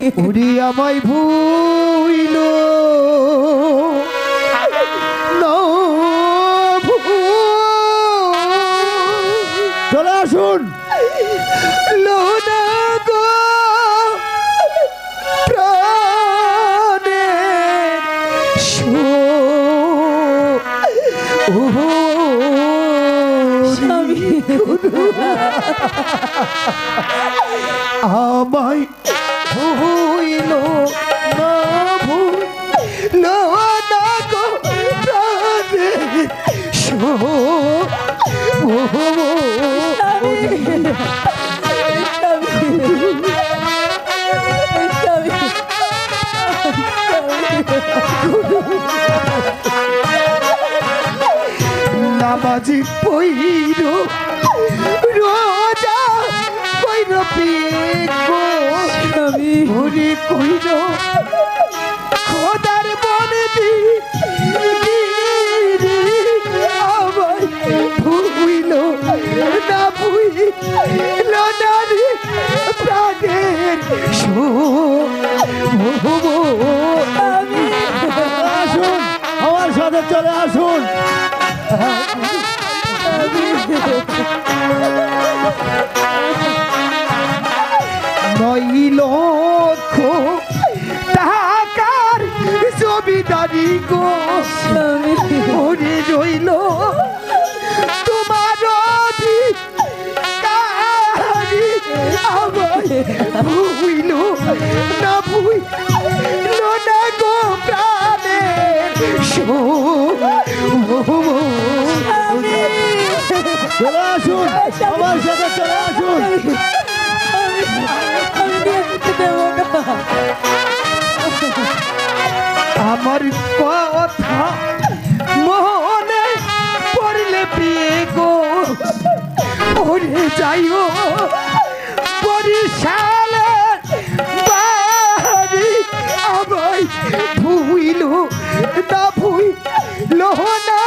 ওরে আমায় ভুইল না চলে আসুন লোনা গো প্রাণের আমায় ভুইল না ভুইল না গো প্রাণের নামাজি পইর রোজা পইর পিগো আমি ভুলি কইর খোদার বনেদি আমায় ভুইল না ভুইল না রে প্রাণের আসুন আমার সাথে চলে আসুন নয় লক্ষ টাকার জমিদারি গো ওরে রইল তোমার অধিকারী আমায় ভুইল না ভুইল না গো প্রাণের চলে আসুন আমার সাথে চলে আসুন আমার কথা মনে পড়লে প্রিয়ে গো ওরে যাইও বরিশালের বাড়ি আমায় ভুইল না ভুইল না